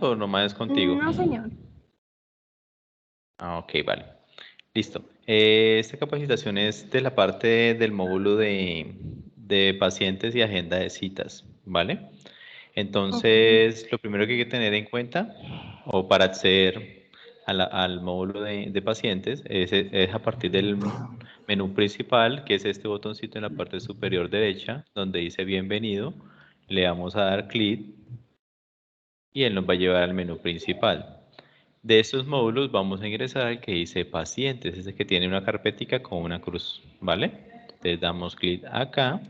o nomás es contigo? No, señor. Ah, ok, vale. Listo. Esta capacitación es de la parte del módulo de pacientes y agenda de citas, ¿vale? Ok. Entonces, lo primero que hay que tener en cuenta, o para acceder al módulo de pacientes, es a partir del menú principal, que es este botoncito en la parte superior derecha, donde dice bienvenido. Le vamos a dar clic y él nos va a llevar al menú principal. De estos módulos vamos a ingresar al que dice pacientes, ese que tiene una carpetica con una cruz, ¿vale? Entonces damos clic acá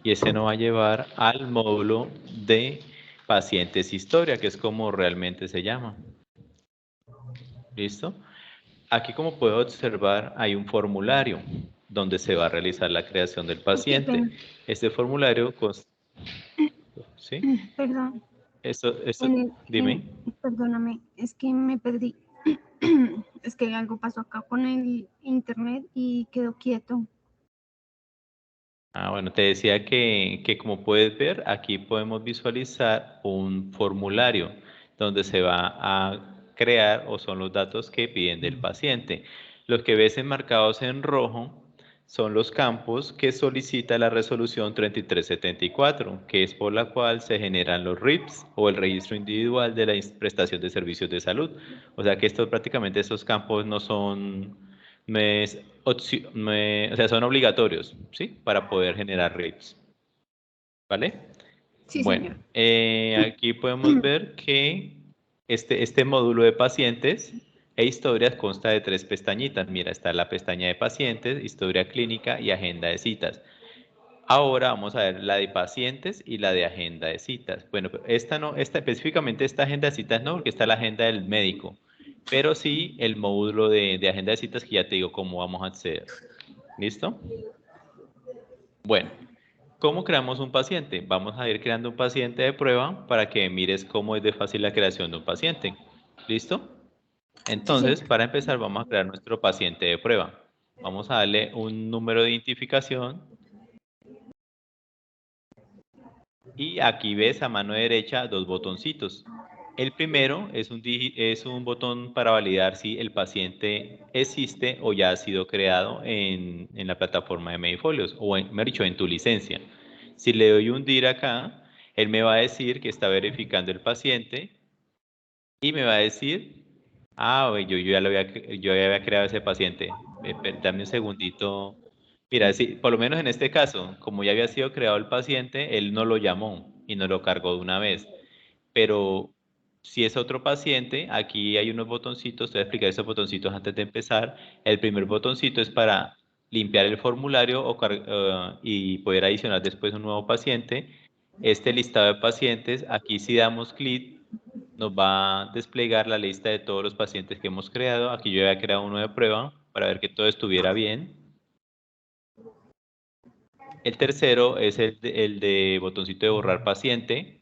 y ese nos va a llevar al módulo de pacientes historia, que es como realmente se llama. ¿Listo? Aquí, como puedo observar, hay un formulario donde se va a realizar la creación del Qué paciente. pena. Este formulario, ¿sí? Perdón. Esto, En el, dime. perdóname, es que me perdí. Es que algo pasó acá con el internet y quedó quieto. Ah, bueno, te decía que como puedes ver, aquí podemos visualizar un formulario donde se va a crear o son los datos que piden del paciente. Los que ves enmarcados en rojo son los campos que solicita la resolución 3374, que es por la cual se generan los RIPS o el registro individual de la prestación de servicios de salud. O sea que estos prácticamente estos campos no son o sea, son obligatorios, ¿sí? Para poder generar RIPS, ¿vale? Sí, Bueno, señor. aquí podemos ver que este módulo de pacientes e historias consta de 3 pestañitas. Mira, está la pestaña de pacientes, historia clínica y agenda de citas. Ahora vamos a ver la de pacientes y la de agenda de citas. Bueno, esta no, específicamente esta agenda de citas no, porque está la agenda del médico, pero sí el módulo de agenda de citas que ya te digo cómo vamos a acceder. ¿Listo? Bueno, ¿cómo creamos un paciente? Vamos a ir creando un paciente de prueba para que mires cómo es de fácil la creación de un paciente. ¿Listo? Sí, Entonces, señor. para empezar, vamos a crear nuestro paciente de prueba. Vamos a darle un número de identificación y aquí ves a mano derecha dos botoncitos. El primero es un botón para validar si el paciente existe o ya ha sido creado en la plataforma de Medifolios o, mejor dicho, en tu licencia. Si le doy un DIR acá, él me va a decir que está verificando el paciente y me va a decir, ah, yo ya había creado ese paciente. Dame un segundito. Mira, sí, por lo menos en este caso, como ya había sido creado el paciente, él no lo llamó y no lo cargó de una vez. Pero si es otro paciente, aquí hay unos botoncitos, te voy a explicar esos botoncitos antes de empezar. El primer botoncito es para limpiar el formulario y poder adicionar después un nuevo paciente. Este listado de pacientes, aquí si damos clic, nos va a desplegar la lista de todos los pacientes que hemos creado. Aquí yo había creado uno de prueba para ver que todo estuviera bien. El tercero es el de botoncito de borrar paciente.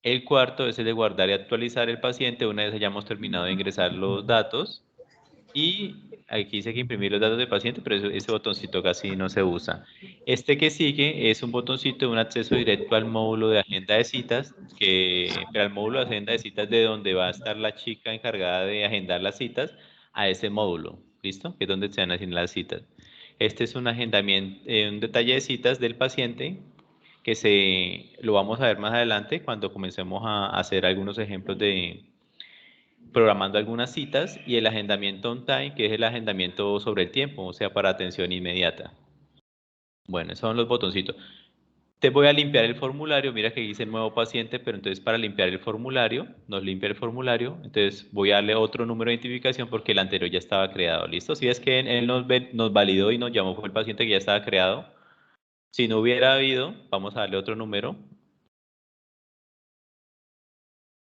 El cuarto es el de guardar y actualizar el paciente una vez hayamos terminado de ingresar los datos. Y aquí dice que imprimir los datos del paciente, pero ese botoncito casi no se usa. Este que sigue es un botoncito de un acceso directo al módulo de agenda de citas, pero al módulo de agenda de citas de donde va a estar la chica encargada de agendar las citas a ese módulo, ¿listo? Que es donde se van a asignar las citas. Este es un agendamiento, un detalle de citas del paciente que lo vamos a ver más adelante cuando comencemos a hacer algunos ejemplos de programando algunas citas y el agendamiento on time, que es el agendamiento sobre el tiempo, o sea, para atención inmediata. Bueno, esos son los botoncitos. Te voy a limpiar el formulario, mira que dice nuevo paciente, pero entonces para limpiar el formulario, nos limpia el formulario, entonces voy a darle otro número de identificación porque el anterior ya estaba creado, ¿listo? Si es que él nos validó y nos llamó, fue el paciente que ya estaba creado. Si no hubiera habido, vamos a darle otro número,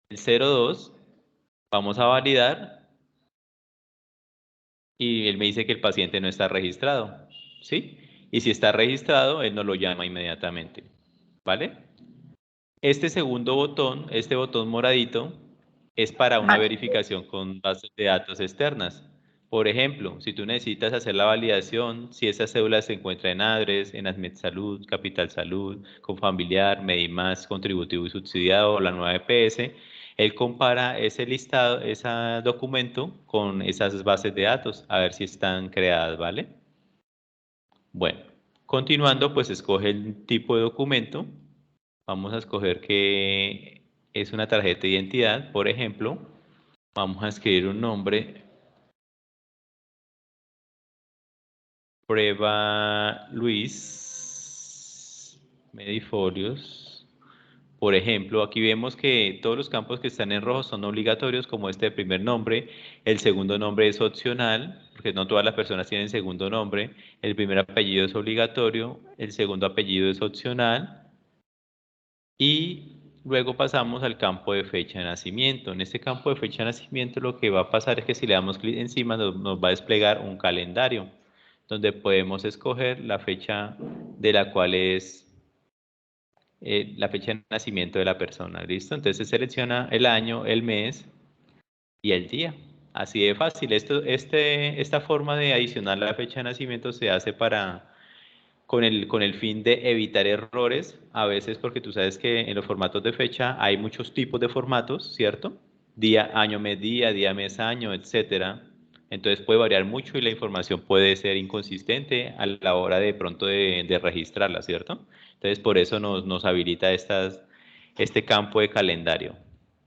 el 02, vamos a validar y él me dice que el paciente no está registrado, ¿sí? Y si está registrado, él nos lo llama inmediatamente, ¿vale? Este segundo botón, este botón moradito, es para una Vale. verificación con bases de datos externas. Por ejemplo, si tú necesitas hacer la validación, si esa cédula se encuentra en ADRES, en Asmed Salud, Capital Salud, Confamiliar, Medimás, Contributivo y Subsidiado o la nueva EPS, él compara ese listado, ese documento con esas bases de datos, a ver si están creadas, ¿vale? Bueno, continuando, pues escoge el tipo de documento. Vamos a escoger que es una tarjeta de identidad, por ejemplo. Vamos a escribir un nombre. Prueba Luis Medifolios. Por ejemplo, aquí vemos que todos los campos que están en rojo son obligatorios, como este de primer nombre. El segundo nombre es opcional, porque no todas las personas tienen segundo nombre. El primer apellido es obligatorio, el segundo apellido es opcional. Y luego pasamos al campo de fecha de nacimiento. En este campo de fecha de nacimiento lo que va a pasar es que si le damos clic encima nos va a desplegar un calendario, donde podemos escoger la fecha de la cual es la fecha de nacimiento de la persona, ¿listo? Entonces selecciona el año, el mes y el día. Así de fácil. Esta forma de adicionar la fecha de nacimiento se hace con el fin de evitar errores, a veces porque tú sabes que en los formatos de fecha hay muchos tipos de formatos, ¿cierto? Día, año, mes, día, mes, año, etcétera. Entonces puede variar mucho y la información puede ser inconsistente a la hora de pronto de registrarla, ¿cierto? Entonces por eso nos habilita este campo de calendario.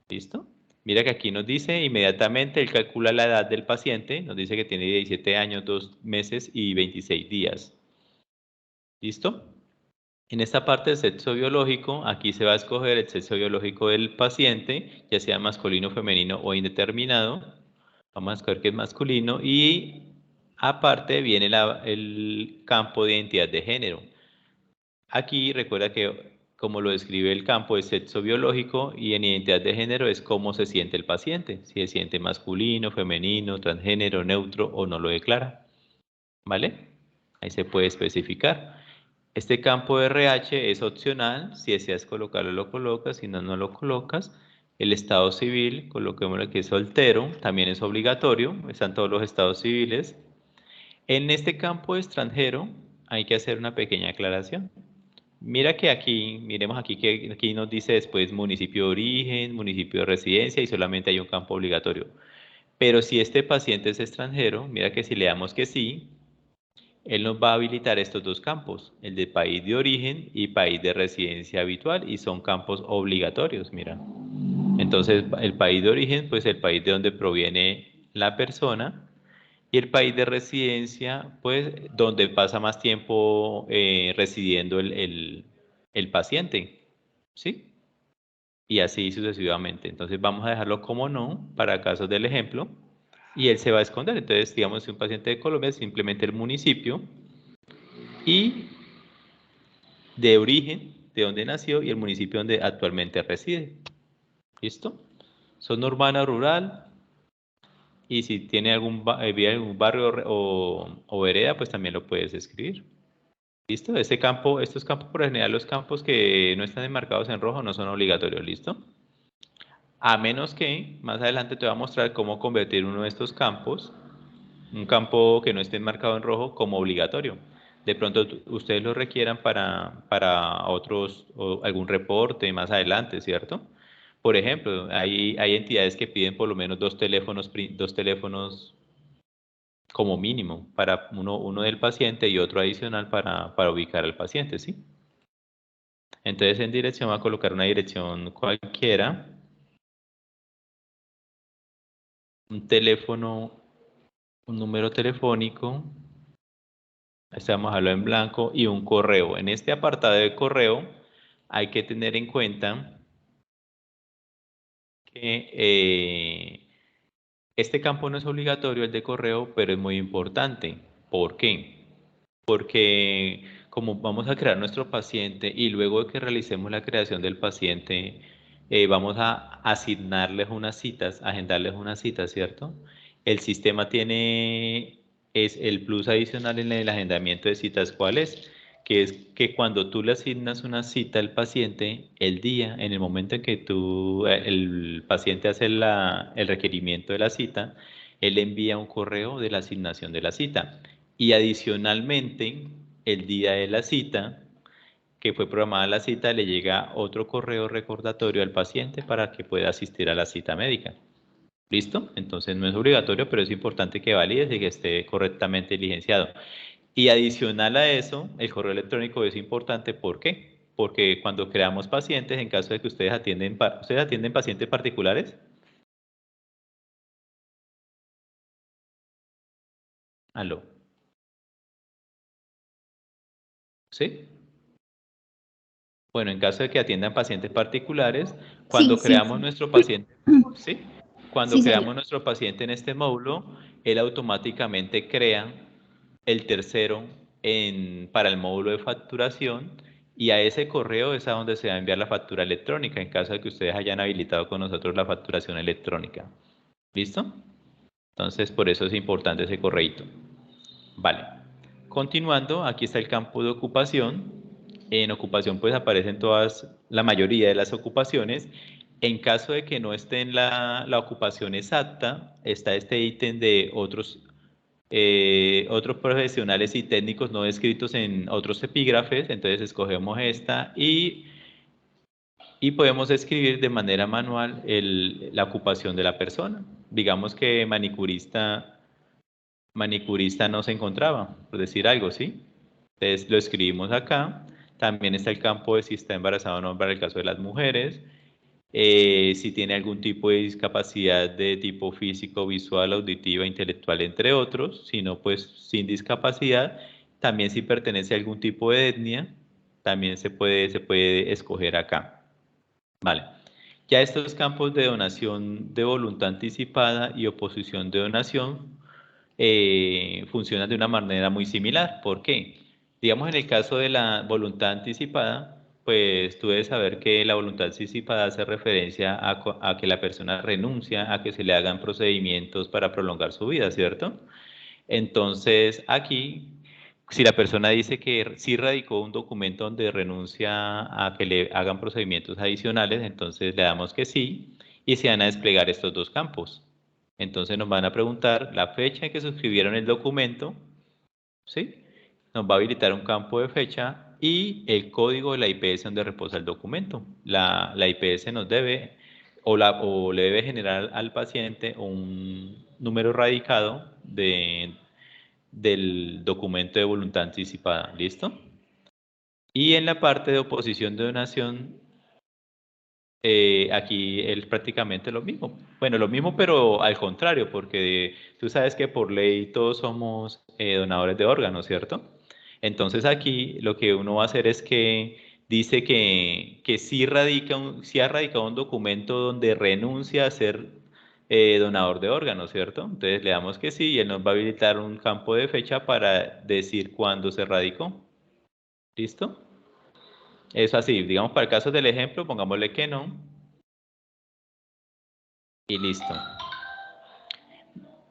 ¿Listo? Mira que aquí nos dice inmediatamente, él calcula la edad del paciente, nos dice que tiene 17 años, 2 meses y 26 días. ¿Listo? En esta parte del sexo biológico, aquí se va a escoger el sexo biológico del paciente, ya sea masculino, femenino o indeterminado. Vamos a escoger que es masculino y aparte viene el campo de identidad de género. Aquí recuerda que como lo describe el campo de sexo biológico y en identidad de género es cómo se siente el paciente, si se siente masculino, femenino, transgénero, neutro o no lo declara. ¿Vale? Ahí se puede especificar. Este campo de RH es opcional, si deseas colocarlo lo colocas, si no, no lo colocas. El estado civil, coloquémosle que es soltero, también es obligatorio, están todos los estados civiles. En este campo de extranjero hay que hacer una pequeña aclaración. Mira que aquí, miremos aquí que aquí nos dice después municipio de origen, municipio de residencia y solamente hay un campo obligatorio. Pero si este paciente es extranjero, mira que si le damos que sí, él nos va a habilitar estos dos campos, el de país de origen y país de residencia habitual, y son campos obligatorios, mira. Entonces, el país de origen, pues el país de donde proviene la persona, y el país de residencia, pues donde pasa más tiempo residiendo el paciente, ¿sí? Y así sucesivamente. Entonces, vamos a dejarlo como no para casos del ejemplo, y él se va a esconder. Entonces, digamos, si un paciente de Colombia, simplemente el municipio, y de origen, de donde nació y el municipio donde actualmente reside. ¿Listo? Zona urbana, rural, y si tiene vive en algún barrio o vereda, pues también lo puedes escribir. ¿Listo? Estos campos, por lo general, los campos que no están enmarcados en rojo no son obligatorios, ¿listo? A menos que más adelante te voy a mostrar cómo convertir uno de estos campos, un campo que no esté enmarcado en rojo, como obligatorio. De pronto ustedes lo requieran para otros, o algún reporte más adelante, ¿cierto? Por ejemplo, hay entidades que piden por lo menos dos teléfonos como mínimo, para uno del paciente y otro adicional para ubicar al paciente, ¿sí? Entonces en dirección va a colocar una dirección cualquiera, un teléfono, un número telefónico, vamos a dejarlo en blanco, y un correo. En este apartado de correo hay que tener en cuenta que este campo no es obligatorio, el de correo, pero es muy importante. ¿Por qué? Porque como vamos a crear nuestro paciente y luego de que realicemos la creación del paciente, vamos a asignarles unas citas, agendarles unas citas, ¿cierto? El sistema es el plus adicional en el agendamiento de citas, ¿cuál es? Que es que cuando tú le asignas una cita al paciente, el día, en el momento en que el paciente hace el requerimiento de la cita, él envía un correo de la asignación de la cita. Y adicionalmente, el día de la cita, que fue programada la cita, le llega otro correo recordatorio al paciente para que pueda asistir a la cita médica. ¿Listo? Entonces no es obligatorio, pero es importante que valides y que esté correctamente diligenciado. Y adicional a eso, el correo electrónico es importante. ¿Por qué? Porque cuando creamos pacientes, en caso de que ustedes atienden pacientes particulares. ¿Aló? ¿Sí? Bueno, en caso de que atiendan pacientes particulares, Sí, cuando sí, creamos sí. nuestro paciente, ¿sí? Cuando Sí, señor. creamos nuestro paciente en este módulo, él automáticamente crea el tercero para el módulo de facturación y a ese correo es a donde se va a enviar la factura electrónica en caso de que ustedes hayan habilitado con nosotros la facturación electrónica. ¿Listo? Entonces, por eso es importante ese correíto. Vale. Continuando, aquí está el campo de ocupación. En ocupación pues aparecen la mayoría de las ocupaciones. En caso de que no esté en la ocupación exacta, está este ítem de otros profesionales y técnicos no descritos en otros epígrafes. Entonces escogemos esta y podemos escribir de manera manual la ocupación de la persona. Digamos que manicurista no se encontraba, por decir algo, ¿sí? Entonces lo escribimos acá. También está el campo de si está embarazada o no para el caso de las mujeres. Si tiene algún tipo de discapacidad de tipo físico, visual, auditiva, intelectual, entre otros. Si no, pues sin discapacidad. También si pertenece a algún tipo de etnia, también se puede escoger acá. Vale. Ya estos campos de donación de voluntad anticipada y oposición de donación funcionan de una manera muy similar. ¿Por qué? Digamos, en el caso de la voluntad anticipada, pues tú debes saber que la voluntad anticipada hace referencia a que la persona renuncia a que se le hagan procedimientos para prolongar su vida, ¿cierto? Entonces, aquí, si la persona dice que sí radicó un documento donde renuncia a que le hagan procedimientos adicionales, entonces le damos que sí y se van a desplegar estos dos campos. Entonces nos van a preguntar la fecha en que suscribieron el documento, ¿sí? Nos va a habilitar un campo de fecha y el código de la IPS donde reposa el documento. La IPS nos debe o le debe generar al paciente un número radicado del documento de voluntad anticipada. ¿Listo? Y en la parte de oposición de donación, aquí es prácticamente lo mismo. Bueno, lo mismo, pero al contrario, porque tú sabes que por ley todos somos donadores de órganos, ¿cierto? Entonces aquí lo que uno va a hacer es que dice que sí ha radicado un documento donde renuncia a ser donador de órganos, ¿cierto? Entonces le damos que sí y él nos va a habilitar un campo de fecha para decir cuándo se radicó. ¿Listo? Eso así, digamos para el caso del ejemplo, pongámosle que no y listo.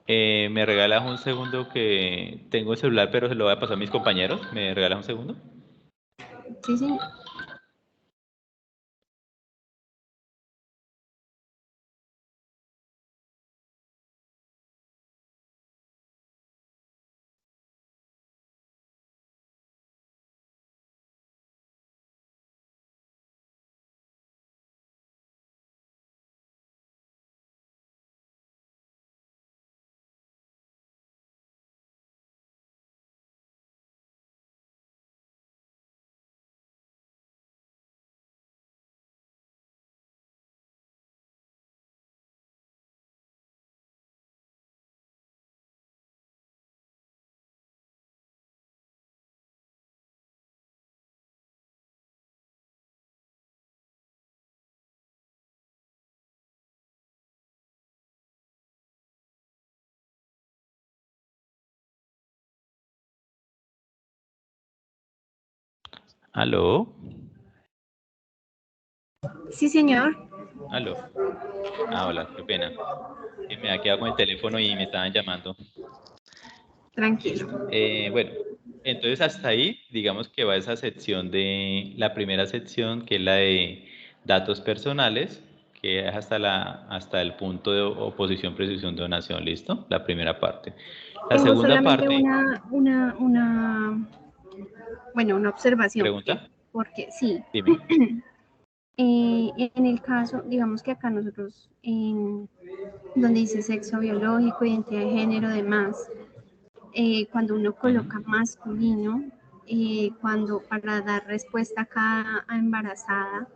¿Me regalas un segundo que tengo el celular, pero se lo voy a pasar a mis compañeros? ¿Me regalas un segundo? Sí, señor. ¿Aló? Sí, señor. ¿Aló? Ah, hola, qué pena. Que me había quedado con el teléfono y me estaban llamando. Tranquilo. Listo. Bueno, entonces hasta ahí, digamos que va esa sección la primera sección, que es la de datos personales, que es hasta el punto de oposición, presunción de donación, ¿listo? La primera parte. La Tengo segunda solamente parte, una observación. pregunta. porque sí, Dime. en el caso, digamos que acá nosotros, donde dice sexo biológico, identidad de género, demás, cuando uno coloca masculino, cuando para dar respuesta acá a embarazada,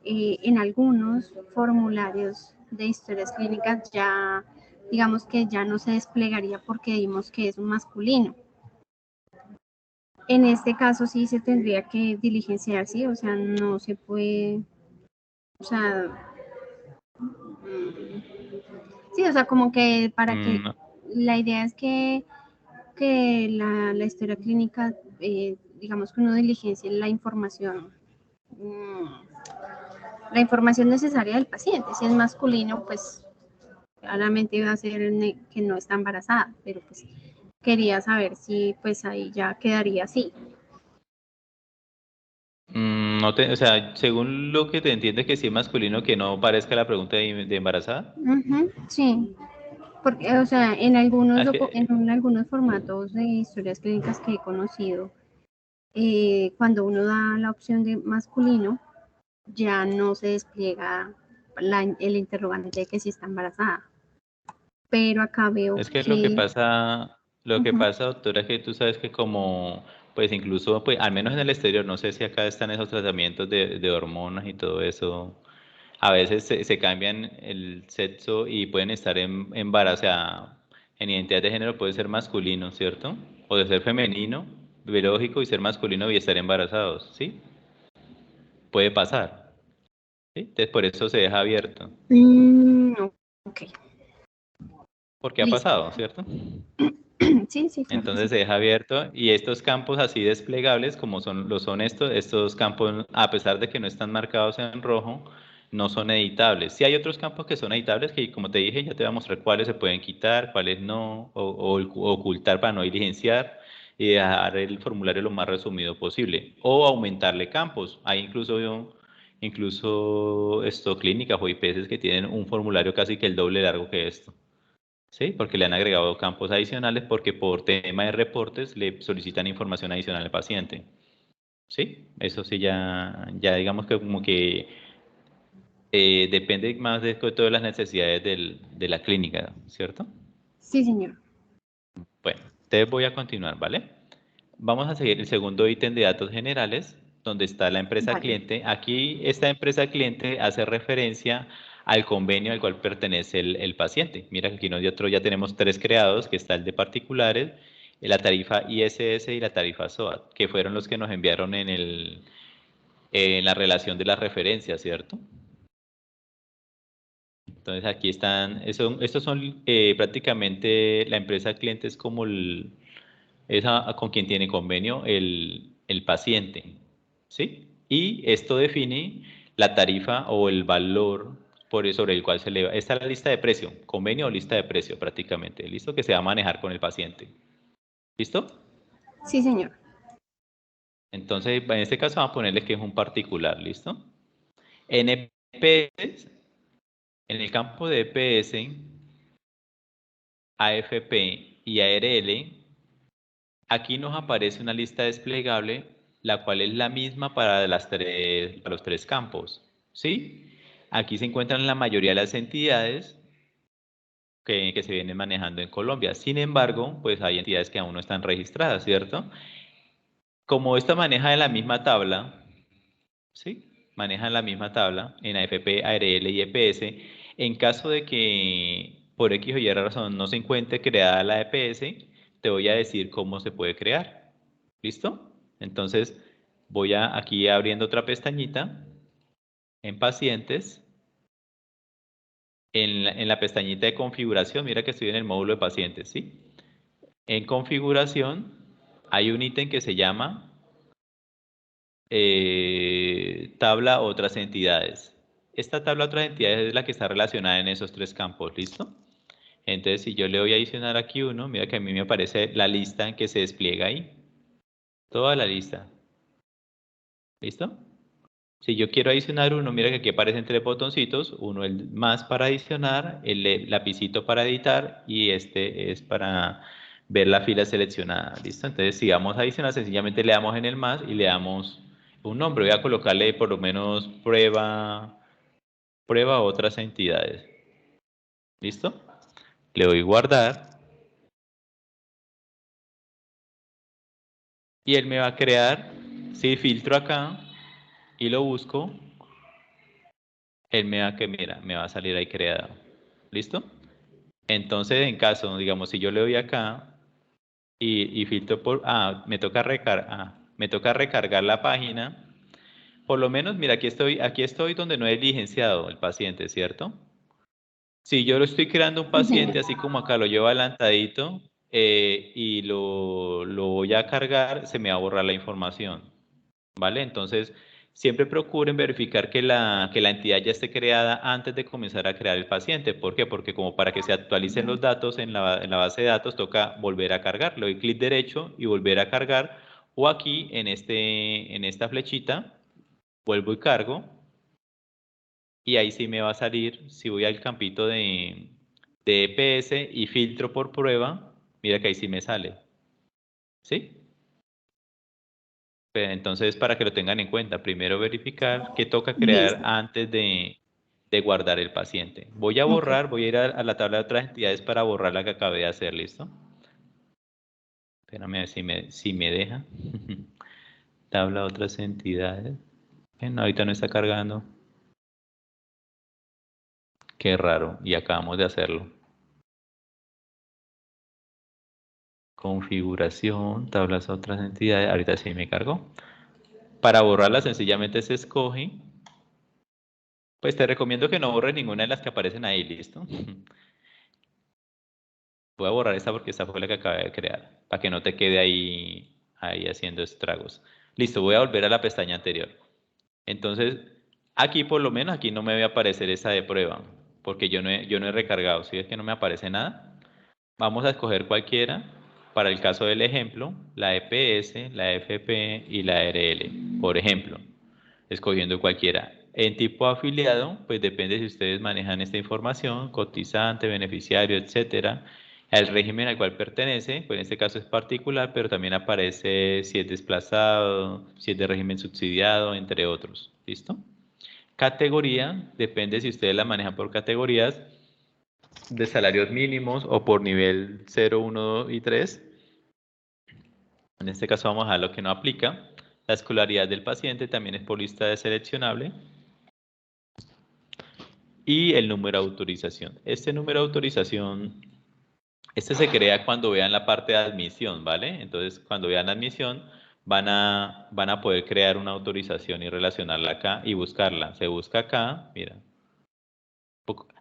en algunos formularios de historias clínicas ya, digamos que ya no se desplegaría porque dimos que es un masculino. En este caso sí se tendría que diligenciar, sí, o sea, no se puede, o sea, sí, o sea, como que para que, No. la idea es que la historia clínica, digamos que uno diligencie la información necesaria del paciente. Si es masculino, pues claramente va a ser que no está embarazada, pero pues quería saber si pues ahí ya quedaría así. No te, o sea, según lo que te entiendes que sí es masculino, que no parezca la pregunta de embarazada. Sí, porque, o sea, Ah, es que, en algunos formatos de historias clínicas que he conocido, cuando uno da la opción de masculino, ya no se despliega el interrogante de que si está embarazada. Pero acá veo es que que... lo que Ujú. pasa, doctora, es que tú sabes que como, pues incluso, pues al menos en el exterior, no sé si acá están esos tratamientos de hormonas y todo eso, a veces se cambian el sexo y pueden estar embarazadas, en identidad de género puede ser masculino, ¿cierto? O de ser femenino, biológico y ser masculino y estar embarazados, ¿sí? Puede pasar, ¿sí? Entonces por eso se deja abierto, Ok, porque ha listo. pasado, ¿cierto? Sí, sí, claro que Entonces sí. se deja abierto y estos campos así desplegables como son estos campos, a pesar de que no están marcados en rojo, no son editables. Sí hay otros campos que son editables que, como te dije, ya te voy a mostrar cuáles se pueden quitar, cuáles no, o ocultar para no diligenciar y dejar el formulario lo más resumido posible. O aumentarle campos. Hay incluso clínicas o IPS que tienen un formulario casi que el doble largo que esto. Sí, porque le han agregado campos adicionales porque por tema de reportes le solicitan información adicional al paciente. Sí, eso sí ya digamos que como que depende más de todas las necesidades de la clínica, ¿cierto? Sí, señor. Bueno, te voy a continuar, ¿vale? Vamos a seguir el segundo ítem de datos generales, donde está la empresa Vale. cliente. Aquí esta empresa cliente hace referencia al convenio al cual pertenece el paciente. Mira que aquí nosotros ya tenemos tres creados, que está el de particulares, la tarifa ISS y la tarifa SOAT, que fueron los que nos enviaron en la relación de las referencias, ¿cierto? Entonces aquí están, estos son prácticamente la empresa cliente es como con quien tiene convenio el paciente, ¿sí? Y esto define la tarifa o el valor sobre el cual se le va. Esta es la lista de precio, convenio o lista de precio prácticamente, ¿listo? Que se va a manejar con el paciente, ¿listo? Sí, señor. Entonces, en este caso vamos a ponerle que es un particular, ¿listo? En EPS, en el campo de EPS, AFP y ARL, aquí nos aparece una lista desplegable, la cual es la misma para para los tres campos, ¿sí? Aquí se encuentran la mayoría de las entidades que se vienen manejando en Colombia. Sin embargo, pues hay entidades que aún no están registradas, ¿cierto? Como esta maneja de la misma tabla, ¿sí? Manejan la misma tabla en AFP, ARL y EPS. En caso de que por X o Y razón no se encuentre creada la EPS, te voy a decir cómo se puede crear. ¿Listo? Entonces, voy aquí abriendo otra pestañita en pacientes. En la pestañita de configuración, mira que estoy en el módulo de pacientes, ¿sí? En configuración hay un ítem que se llama tabla otras entidades. Esta tabla otras entidades es la que está relacionada en esos tres campos, ¿listo? Entonces, si yo le voy a adicionar aquí uno, mira que a mí me aparece la lista en que se despliega ahí. Toda la lista. ¿Listo? Si yo quiero adicionar uno, mira que aquí aparecen tres botoncitos. Uno el más para adicionar, el lapicito para editar y este es para ver la fila seleccionada. ¿Listo? Entonces, si vamos a adicionar, sencillamente le damos en el más y le damos un nombre, voy a colocarle por lo menos prueba a otras entidades. ¿Listo? Le doy guardar. Y él me va a crear, si filtro acá y lo busco, él me va me va a salir ahí creado. ¿Listo? Entonces, en caso, digamos, si yo le doy acá y filtro por, me toca recargar la página. Por lo menos, mira, aquí estoy donde no he diligenciado el paciente, ¿cierto? Si yo lo estoy creando un Sí, paciente, señor. así como acá lo llevo adelantadito y lo voy a cargar, se me va a borrar la información, ¿vale? Entonces, siempre procuren verificar que la entidad ya esté creada antes de comenzar a crear el paciente. ¿Por qué? Porque como para que se actualicen los datos en la base de datos, toca volver a cargar. Le doy clic derecho y volver a cargar. O aquí, en esta flechita, vuelvo y cargo. Y ahí sí me va a salir, si voy al campito de EPS y filtro por prueba, mira que ahí sí me sale. ¿Sí? Pero entonces, para que lo tengan en cuenta, primero verificar qué toca crear Listo. antes de guardar el paciente. Voy a Ok. borrar, voy a ir a la tabla de otras entidades para borrar la que acabé de hacer, ¿listo? Espérame a ver si me deja. Tabla de otras entidades. No, ahorita no está cargando. Qué raro, y acabamos de hacerlo. Configuración, tablas de otras entidades. Ahorita sí me cargó. Para borrarla sencillamente se escoge. Pues te recomiendo que no borres ninguna de las que aparecen ahí, ¿listo? Voy a borrar esta porque esta fue la que acabé de crear, para que no te quede ahí haciendo estragos. Listo, voy a volver a la pestaña anterior. Entonces, aquí por lo menos, aquí no me va a aparecer esa de prueba, porque yo no he recargado, ¿sí? Es que no me aparece nada. Vamos a escoger cualquiera. Para el caso del ejemplo, la EPS, la FP y la RL, por ejemplo, escogiendo cualquiera. En tipo afiliado, pues depende si ustedes manejan esta información, cotizante, beneficiario, etcétera. El régimen al cual pertenece, pues en este caso es particular, pero también aparece si es desplazado, si es de régimen subsidiado, entre otros. ¿Listo? Categoría, depende si ustedes la manejan por categorías de salarios mínimos o por nivel 0, 1 y 3. En este caso vamos a lo que no aplica. La escolaridad del paciente también es por lista de seleccionable. Y el número de autorización. Este número de autorización, este se crea cuando vean la parte de admisión, ¿vale? Entonces, cuando vean admisión, van a poder crear una autorización y relacionarla acá y buscarla. Se busca acá, mira.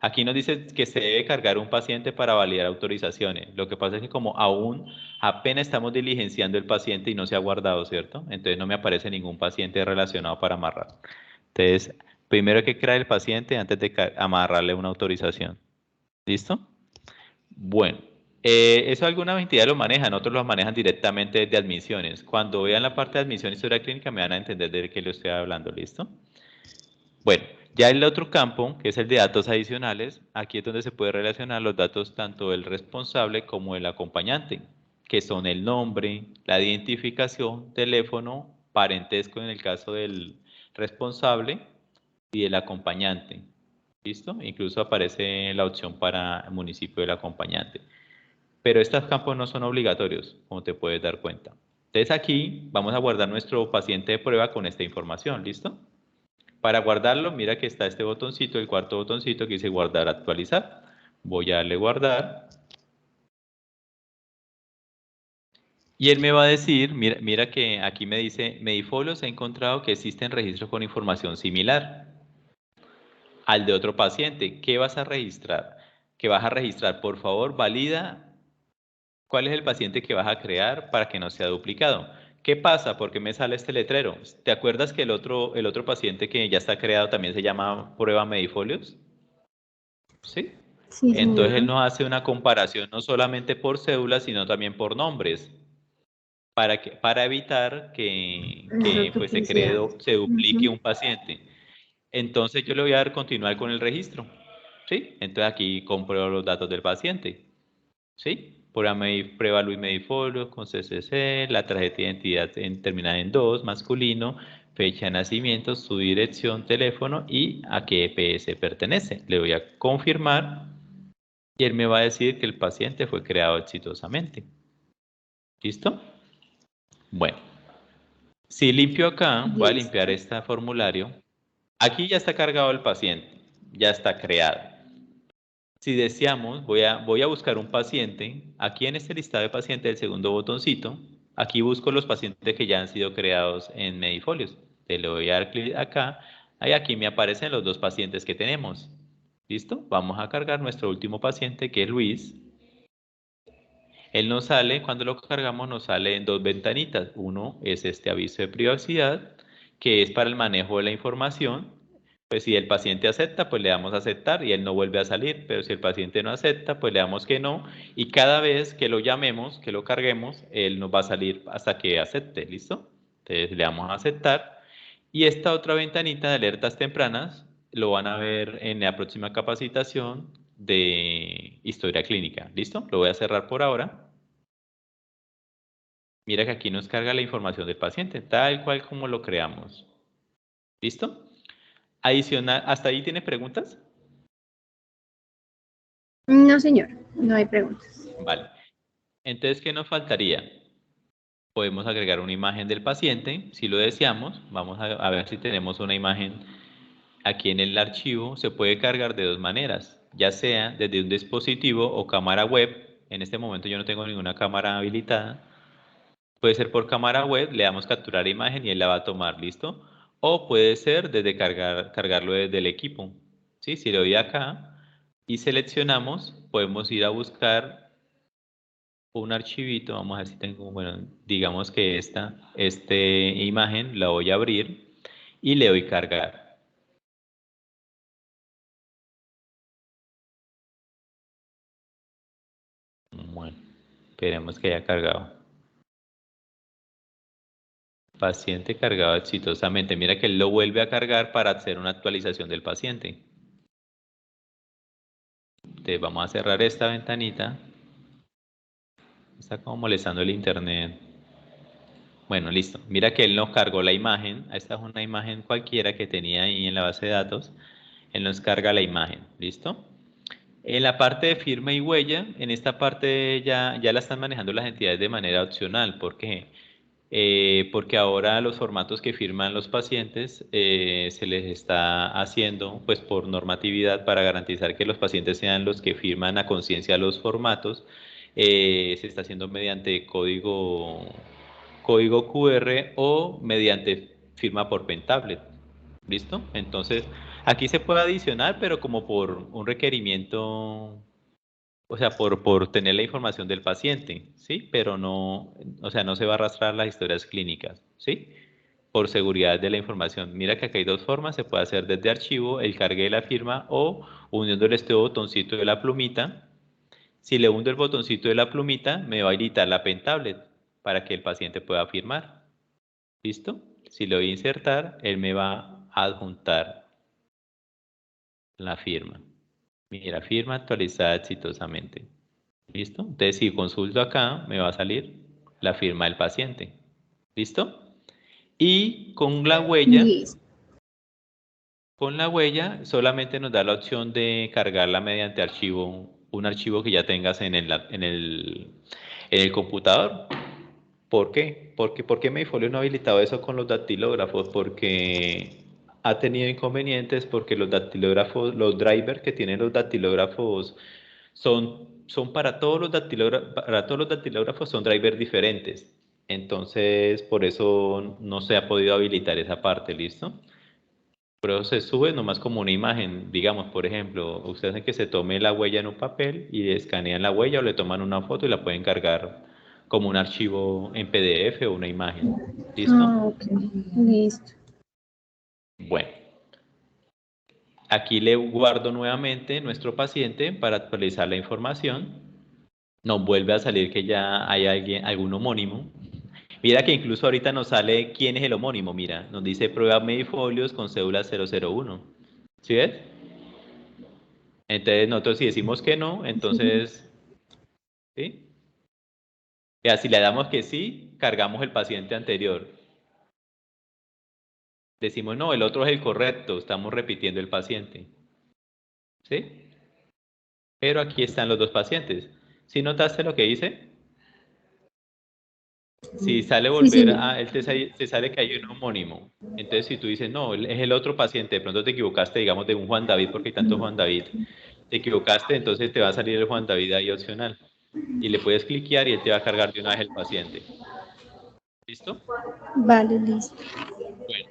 Aquí nos dice que se debe cargar un paciente para validar autorizaciones. Lo que pasa es que como aún apenas estamos diligenciando el paciente y no se ha guardado, ¿cierto? Entonces no me aparece ningún paciente relacionado para amarrar. Entonces, primero hay que crear el paciente antes de amarrarle una autorización. ¿Listo? Bueno, eso alguna entidad lo manejan, otros lo manejan directamente de admisiones. Cuando vean la parte de admisión y historia clínica me van a entender de qué le estoy hablando, ¿listo? Bueno, ya el otro campo, que es el de datos adicionales, aquí es donde se puede relacionar los datos tanto del responsable como del acompañante, que son el nombre, la identificación, teléfono, parentesco en el caso del responsable y del acompañante. ¿Listo? Incluso aparece la opción para el municipio del acompañante. Pero estos campos no son obligatorios, como te puedes dar cuenta. Entonces aquí vamos a guardar nuestro paciente de prueba con esta información, ¿listo? Para guardarlo, mira que está este botoncito, el cuarto botoncito que dice guardar, actualizar. Voy a darle guardar. Y él me va a decir, mira que aquí me dice, Medifolio se ha encontrado que existen registros con información similar al de otro paciente. ¿Qué vas a registrar? ¿Qué vas a registrar? Por favor, valida cuál es el paciente que vas a crear para que no sea duplicado. ¿Qué pasa? ¿Por qué me sale este letrero? ¿Te acuerdas que el otro paciente que ya está creado también se llama prueba Medifolios? ¿Sí? Sí, Entonces él señor. nos hace una comparación no solamente por cédulas, sino también por nombres, para evitar Las que pues, duplicidades. se duplique Ujú. un paciente. Entonces yo le voy a dar continuar con el registro. ¿Sí? Entonces aquí compruebo los datos del paciente. ¿Sí? Prueba Luis Medifolio con CCC, la tarjeta de identidad terminada en 2, masculino, fecha de nacimiento, su dirección, teléfono y a qué EPS pertenece. Le voy a confirmar y él me va a decir que el paciente fue creado exitosamente. ¿Listo? Bueno, si limpio acá, voy a Listo. limpiar este formulario. Aquí ya está cargado el paciente, ya está creado. Si deseamos, voy a buscar un paciente. Aquí en este listado de pacientes, el segundo botoncito, aquí busco los pacientes que ya han sido creados en Medifolios. Le voy a dar clic acá. Ahí aquí me aparecen los dos pacientes que tenemos. ¿Listo? Vamos a cargar nuestro último paciente, que es Luis. Él nos sale, cuando lo cargamos, nos sale en dos ventanitas. Uno es este aviso de privacidad, que es para el manejo de la información. Pues si el paciente acepta, pues le damos a aceptar y él no vuelve a salir. Pero si el paciente no acepta, pues le damos que no. Y cada vez que lo llamemos, que lo carguemos, él nos va a salir hasta que acepte. ¿Listo? Entonces le damos a aceptar. Y esta otra ventanita de alertas tempranas lo van a ver en la próxima capacitación de historia clínica. ¿Listo? Lo voy a cerrar por ahora. Mira que aquí nos carga la información del paciente, tal cual como lo creamos. ¿Listo? Adicional, ¿hasta ahí tiene preguntas? No, señor, no hay preguntas. Vale. Entonces, ¿qué nos faltaría? Podemos agregar una imagen del paciente, si lo deseamos. Vamos a ver si tenemos una imagen aquí en el archivo. Se puede cargar de dos maneras, ya sea desde un dispositivo o cámara web. En este momento yo no tengo ninguna cámara habilitada. Puede ser por cámara web, le damos capturar imagen y él la va a tomar, ¿listo? O puede ser desde cargarlo desde el equipo. ¿Sí? Si le doy acá y seleccionamos, podemos ir a buscar un archivito. Vamos a ver si tengo, bueno, digamos que esta imagen la voy a abrir y le doy cargar. Bueno, esperemos que haya cargado. Paciente cargado exitosamente. Mira que él lo vuelve a cargar para hacer una actualización del paciente. Entonces vamos a cerrar esta ventanita. Está como molestando el internet. Bueno, listo. Mira que él nos cargó la imagen. Esta es una imagen cualquiera que tenía ahí en la base de datos. Él nos carga la imagen. ¿Listo? En la parte de firma y huella, en esta parte ya la están manejando las entidades de manera opcional. ¿Por qué? Porque ahora los formatos que firman los pacientes se les está haciendo, pues por normatividad, para garantizar que los pacientes sean los que firman a conciencia los formatos, se está haciendo mediante código QR o mediante firma por pen tablet. ¿Listo? Entonces, aquí se puede adicionar, pero como por un requerimiento, o sea, por tener la información del paciente, ¿sí? Pero no, o sea, no se va a arrastrar las historias clínicas, ¿sí? Por seguridad de la información. Mira que acá hay dos formas, se puede hacer desde archivo, el cargue de la firma o uniéndole este botoncito de la plumita. Si le hundo el botoncito de la plumita, me va a habilitar la pen tablet para que el paciente pueda firmar. ¿Listo? Si le doy a insertar, él me va a adjuntar la firma. Mira, firma actualizada exitosamente. ¿Listo? Entonces, si consulto acá, me va a salir la firma del paciente. ¿Listo? Y Listo. con la huella solamente nos da la opción de cargarla mediante archivo, un archivo que ya tengas en el computador. ¿Por qué? ¿Por qué Medifolio no ha habilitado eso con los dactilógrafos? Porque ha tenido inconvenientes, porque los dactilógrafos, los drivers que tienen los dactilógrafos son para todos los dactilógrafos son drivers diferentes. Entonces, por eso no se ha podido habilitar esa parte, ¿listo? Pero se sube nomás como una imagen, digamos, por ejemplo, ustedes hacen que se tome la huella en un papel y escanean la huella o le toman una foto y la pueden cargar como un archivo en PDF o una imagen. ¿Listo? Ah, ok, listo. Bueno, aquí le guardo nuevamente nuestro paciente para actualizar la información. Nos vuelve a salir que ya hay algún homónimo. Mira que incluso ahorita nos sale quién es el homónimo, mira, nos dice prueba Medifolios con cédula 001. ¿Sí ves? Entonces nosotros si decimos que no, entonces, ¿sí? Y así le damos que sí, cargamos el paciente anterior. decimos, no, el otro es el correcto, estamos repitiendo el paciente. ¿Sí? Pero aquí están los dos pacientes. ¿Sí notaste lo que hice? Si sale Sí, volver señor. a, él te sale que hay un homónimo. Entonces, si tú dices, no, es el otro paciente, de pronto te equivocaste, digamos, de un Juan David, porque hay tanto Juan David, te equivocaste, entonces te va a salir el Juan David ahí opcional. Y le puedes cliquear y él te va a cargar de una vez el paciente. ¿Listo? Vale, listo. Bueno,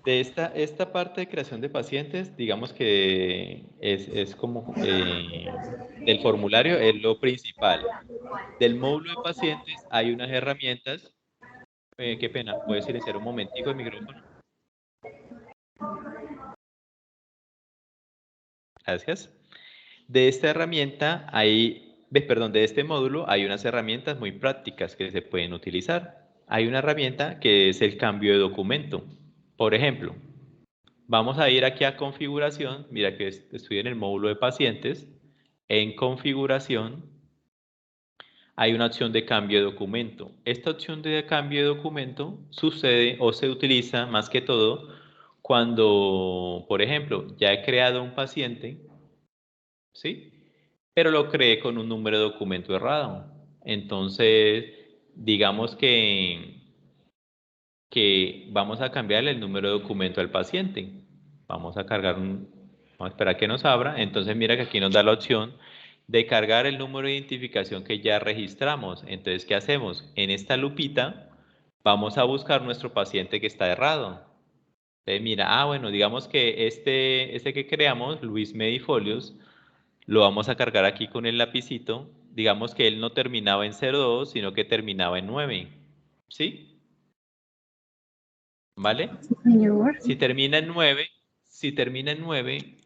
de esta parte de creación de pacientes, digamos que es como del formulario, es lo principal. Del módulo de pacientes hay unas herramientas. Qué pena, ¿puedes silenciar un momentico el micrófono? Gracias. De esta herramienta perdón, de este módulo hay unas herramientas muy prácticas que se pueden utilizar. Hay una herramienta que es el cambio de documento. Por ejemplo, vamos a ir aquí a configuración. Mira que estoy en el módulo de pacientes. En configuración hay una opción de cambio de documento. Esta opción de cambio de documento sucede o se utiliza más que todo cuando, por ejemplo, ya he creado un paciente, ¿sí? Pero lo creé con un número de documento errado. Entonces, digamos que vamos a cambiarle el número de documento al paciente. Vamos a vamos a esperar que nos abra. Entonces, mira que aquí nos da la opción de cargar el número de identificación que ya registramos. Entonces, ¿qué hacemos? En esta lupita vamos a buscar nuestro paciente que está errado. Entonces, mira, bueno, digamos que este que creamos, Luis Medifolios, lo vamos a cargar aquí con el lapicito. Digamos que él no terminaba en 02, sino que terminaba en 9. ¿Sí? ¿Vale? Señor. Si termina en 9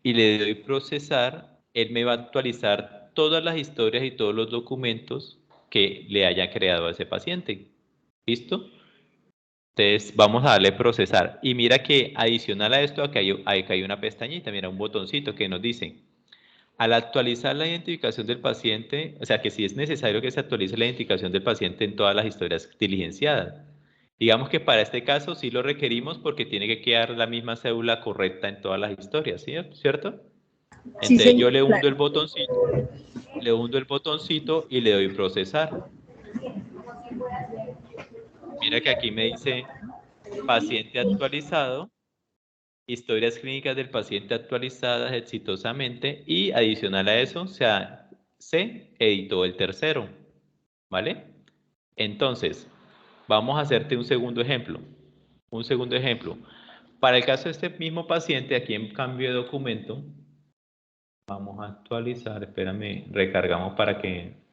y le doy procesar, él me va a actualizar todas las historias y todos los documentos que le haya creado a ese paciente. ¿Listo? Entonces vamos a darle procesar. Y mira que adicional a esto, acá hay una pestañita, mira, un botoncito que nos dice, al actualizar la identificación del paciente, o sea que sí es necesario que se actualice la identificación del paciente en todas las historias diligenciadas. Digamos que para este caso sí lo requerimos porque tiene que quedar la misma cédula correcta en todas las historias, ¿sí? ¿Cierto? Sí, Entonces yo señor. Claro. le hundo el botoncito y le doy procesar. Mira que aquí me dice paciente actualizado, historias clínicas del paciente actualizadas exitosamente y adicional a eso se editó el tercero, ¿vale? Entonces, vamos a hacerte un segundo ejemplo. Un segundo ejemplo. Para el caso de este mismo paciente, aquí en cambio de documento, vamos a actualizar, espérame, recargamos para que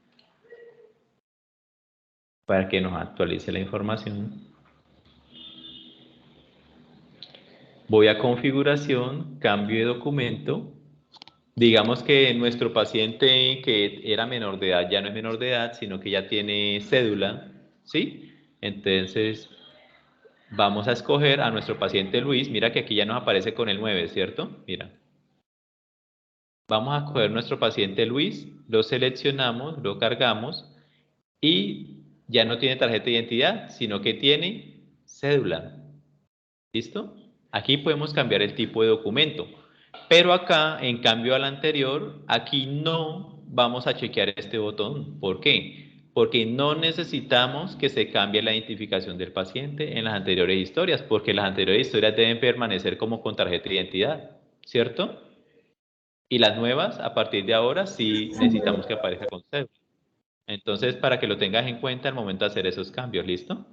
nos actualice la información. Voy a configuración, cambio de documento. Digamos que nuestro paciente que era menor de edad ya no es menor de edad, sino que ya tiene cédula, ¿sí? Entonces, vamos a escoger a nuestro paciente Luis. Mira que aquí ya nos aparece con el 9, ¿cierto? Mira. Vamos a escoger nuestro paciente Luis, lo seleccionamos, lo cargamos y ya no tiene tarjeta de identidad, sino que tiene cédula. ¿Listo? Aquí podemos cambiar el tipo de documento. Pero acá, en cambio al anterior, aquí no vamos a chequear este botón. ¿Por qué? Porque no necesitamos que se cambie la identificación del paciente en las anteriores historias, porque las anteriores historias deben permanecer como con tarjeta de identidad, ¿cierto? Y las nuevas, a partir de ahora, sí necesitamos que aparezca con cédula. Entonces, para que lo tengas en cuenta al momento de hacer esos cambios, ¿listo?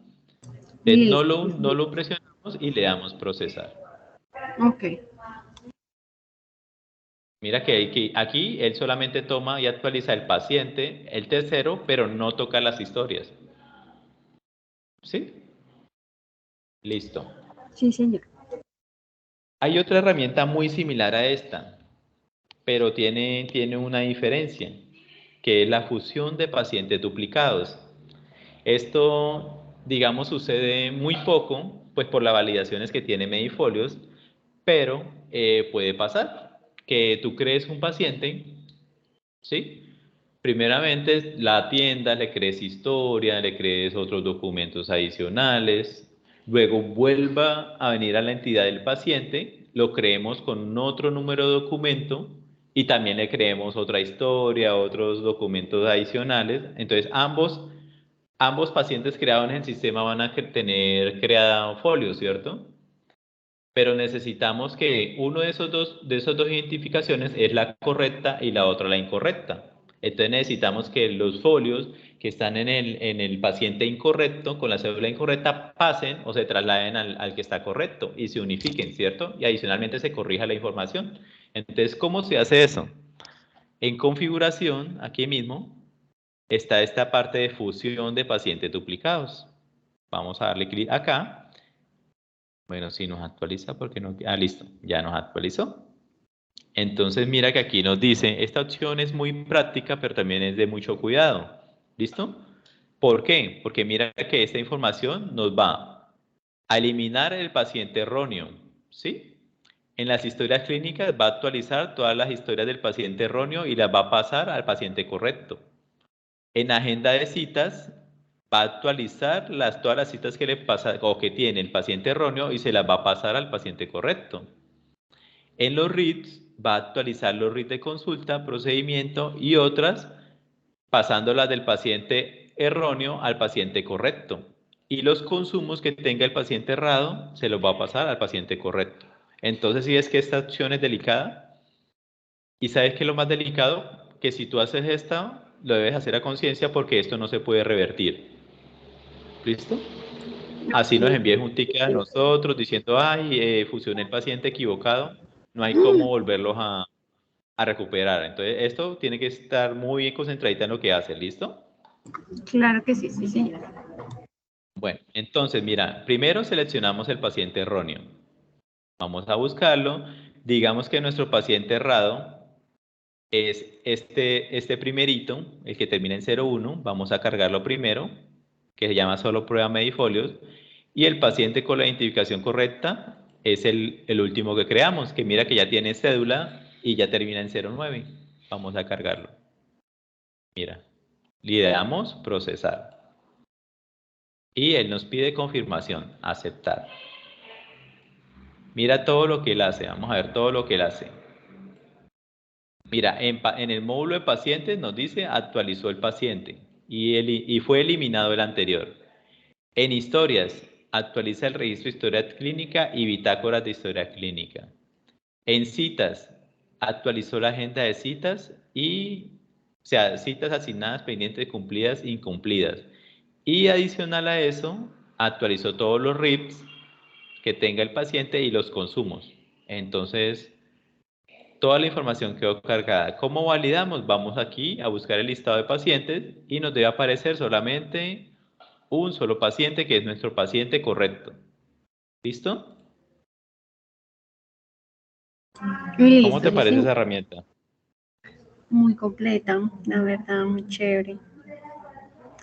Listo. No lo presionamos y le damos procesar. Ok. Mira que aquí él solamente toma y actualiza el paciente, el tercero, pero no toca las historias. ¿Sí? Listo. Sí, señor. Hay otra herramienta muy similar a esta, pero tiene una diferencia, que es la fusión de pacientes duplicados. Esto, digamos, sucede muy poco, pues por las validaciones que tiene Medifolios, pero puede pasar que tú crees un paciente, ¿sí? Primeramente la atiendas, le crees historia, le crees otros documentos adicionales, luego vuelva a venir a la entidad del paciente, lo creemos con otro número de documento y también le creemos otra historia, otros documentos adicionales. Entonces, ambos pacientes creados en el sistema van a tener creado folio, ¿cierto? Pero necesitamos que uno de esos dos identificaciones es la correcta y la otra la incorrecta. Entonces necesitamos que los folios que están en el paciente incorrecto, con la cédula incorrecta, pasen o se trasladen al que está correcto y se unifiquen, ¿cierto? Y adicionalmente se corrija la información. Entonces, ¿cómo se hace eso? En configuración, aquí mismo, está esta parte de fusión de pacientes duplicados. Vamos a darle clic acá. Bueno, si nos actualiza, porque no. Ah, listo, ya nos actualizó. Entonces, mira que aquí nos dice, esta opción es muy práctica, pero también es de mucho cuidado. ¿Listo? ¿Por qué? Porque mira que esta información nos va a eliminar el paciente erróneo, ¿sí? En las historias clínicas va a actualizar todas las historias del paciente erróneo y las va a pasar al paciente correcto. En agenda de citas va a actualizar todas las citas que le pasa o que tiene el paciente erróneo y se las va a pasar al paciente correcto. En los RITs va a actualizar los RITs de consulta, procedimiento y otras, pasándolas del paciente erróneo al paciente correcto. Y los consumos que tenga el paciente errado se los va a pasar al paciente correcto. Entonces, si es que esta opción es delicada, y sabes que lo más delicado, que si tú haces esta, lo debes hacer a conciencia porque esto no se puede revertir. ¿Listo? Así nos Ok. envíes un ticket a nosotros diciendo, ay, fusioné el paciente equivocado, no hay cómo volverlos a recuperar. Entonces, esto tiene que estar muy concentradita en lo que hace, ¿listo? Claro que sí, sí, señor. Bueno, entonces, mira, primero seleccionamos el paciente erróneo. Vamos a buscarlo. Digamos que nuestro paciente errado es este primerito, el que termina en 01. Vamos a cargarlo primero, que se llama solo prueba Medifolios. Y el paciente con la identificación correcta es el último que creamos, que mira que ya tiene cédula y ya termina en 09. Vamos a cargarlo. Mira, le damos procesar. Y él nos pide confirmación, aceptar. Mira todo lo que él hace, vamos a ver todo lo que él hace. Mira, en el módulo de pacientes nos dice actualizó el paciente y fue eliminado el anterior. En historias, actualiza el registro de historia clínica y bitácoras de historia clínica. En citas, actualizó la agenda de citas o sea, citas asignadas, pendientes, cumplidas, incumplidas. Y adicional a eso, actualizó todos los RIPs que tenga el paciente y los consumos. Entonces, toda la información quedó cargada. ¿Cómo validamos? Vamos aquí a buscar el listado de pacientes y nos debe aparecer solamente un solo paciente, que es nuestro paciente correcto. ¿Listo? ¿Cómo Listo, te sí, parece sí. esa herramienta? Muy completa, la verdad, muy chévere.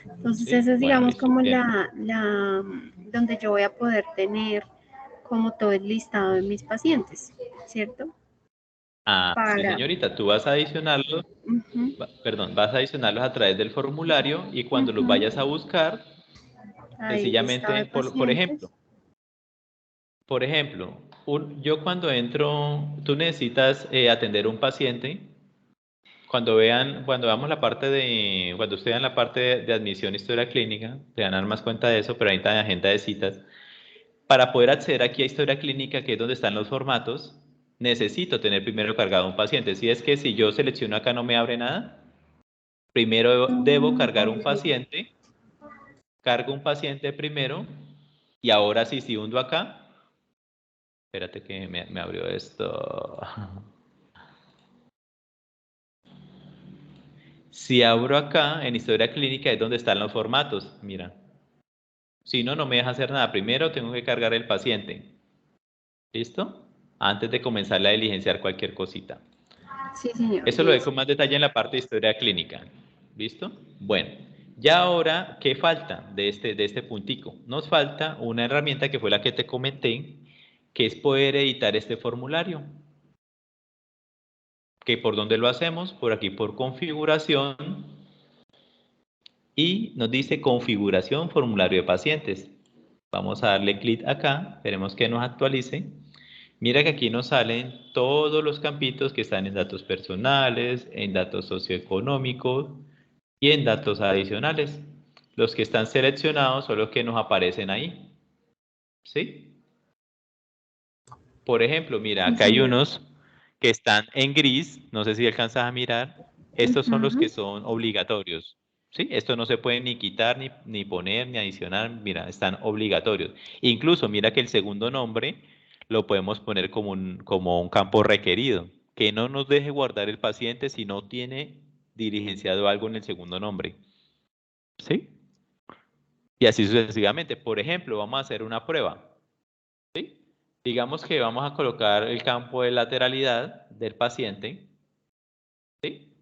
Entonces, Sí, esa es, bueno, digamos, listo. como Bien. donde yo voy a poder tener como todo el listado de mis pacientes, ¿cierto? Ah, sí, Para, señorita, tú vas a adicionarlos, ujú, perdón, vas a adicionarlos a través del formulario y cuando los ujú, vayas a buscar, ahí listado de sencillamente, pacientes. por ejemplo, yo cuando entro, tú necesitas atender un paciente. Cuando veamos la parte cuando ustedes vean la parte de admisión e historia clínica, te van a dar más cuenta de eso, pero ahorita en agenda de citas. Para poder acceder aquí a historia clínica, que es donde están los formatos, necesito tener primero cargado un paciente. Si es que si yo selecciono acá no me abre nada, primero debo cargar un Ok. paciente, cargo un paciente primero, y ahora sí, si hundo acá, espérate que me abrió esto. Si abro acá en historia clínica es donde están los formatos, mira. Si no, no me deja hacer nada. Primero tengo que cargar el paciente. ¿Listo? Antes de comenzar a diligenciar cualquier cosita. Sí, señor, Eso lo ve listo. con más detalle en la parte de historia clínica. ¿Listo? Bueno, ya ahora, ¿qué falta de este puntico? Nos falta una herramienta que fue la que te comenté, que es poder editar este formulario. ¿Que por dónde lo hacemos? Por aquí, por configuración. Y nos dice configuración formulario de pacientes. Vamos a darle clic acá, esperemos que nos actualice. Mira que aquí nos salen todos los campitos que están en datos personales, en datos socioeconómicos y en datos adicionales. Los que están seleccionados son los que nos aparecen ahí. ¿Sí? Por ejemplo, mira, Sí, acá hay señor. unos que están en gris, no sé si alcanzas a mirar. Estos son los que Ujú. son obligatorios. ¿Sí? Esto no se puede ni quitar, ni poner, ni adicionar. Mira, están obligatorios. Incluso mira que el segundo nombre lo podemos poner como un campo requerido, que no nos deje guardar el paciente si no tiene diligenciado algo en el segundo nombre. ¿Sí? Y así sucesivamente. Por ejemplo, vamos a hacer una prueba. ¿Sí? Digamos que vamos a colocar el campo de lateralidad del paciente. ¿Sí?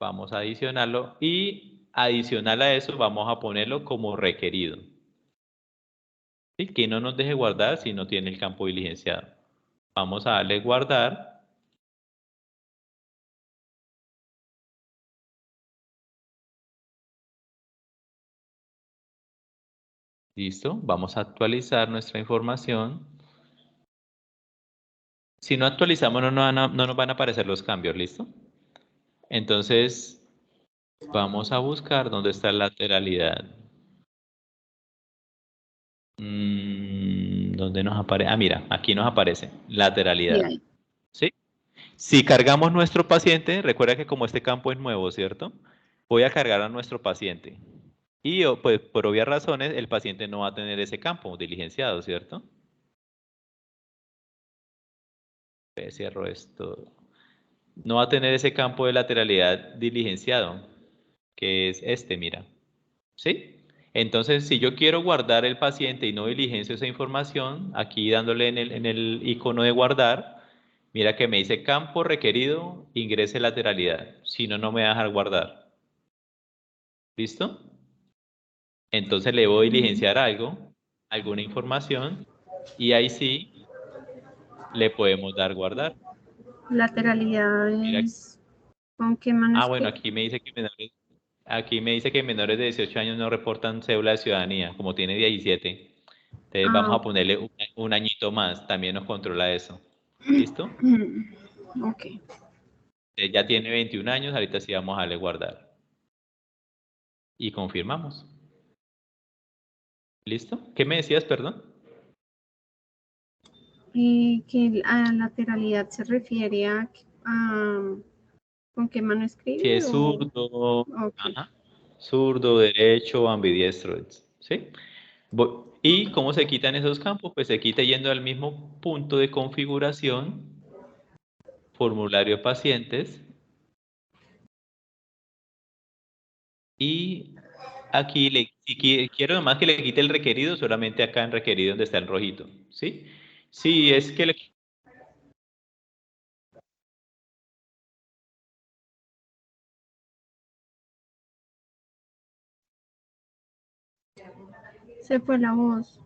Vamos a adicionarlo y adicional a eso vamos a ponerlo como requerido. ¿Sí? Que no nos deje guardar si no tiene el campo diligenciado. Vamos a darle guardar. Listo. Vamos a actualizar nuestra información. Si no actualizamos no nos van a aparecer los cambios. ¿Listo? Entonces vamos a buscar dónde está la lateralidad. ¿Dónde nos aparece? Ah, mira, aquí nos aparece Sí, lateralidad. ahí. ¿Sí? Si cargamos nuestro paciente, recuerda que como este campo es nuevo, ¿cierto? Voy a cargar a nuestro paciente. Y pues por obvias razones el paciente no va a tener ese campo diligenciado, ¿cierto? Cierro esto. No va a tener ese campo de lateralidad diligenciado, que es este, mira. ¿Sí? Entonces, si yo quiero guardar el paciente y no diligencio esa información, aquí dándole en el icono de guardar, mira que me dice campo requerido, ingrese lateralidad. Si no, no me va a dejar guardar. ¿Listo? Entonces le voy a Mm, diligenciar algo, alguna información, y ahí sí le podemos dar guardar. Lateralidad Mira, es con qué mano bueno, escribo. aquí me dice que menores de 18 años no reportan cédula de ciudadanía, como tiene 17. Entonces Ah, vamos a ok. ponerle un añito más, también nos controla eso. ¿Listo? Ok. Ya tiene 21 años, ahorita sí vamos a darle guardar. Y confirmamos. ¿Listo? ¿Qué me decías, perdón? Que a lateralidad se refiere a con qué mano Si escribe es o zurdo, ok. ajá, zurdo, derecho, ambidiestro, ¿sí? ¿Y cómo se quitan esos campos? Pues se quita yendo al mismo punto de configuración, formulario de pacientes, y aquí quiero nomás que le quite el requerido, solamente acá en requerido donde está el rojito, ¿sí? Si es que le Se fue la voz.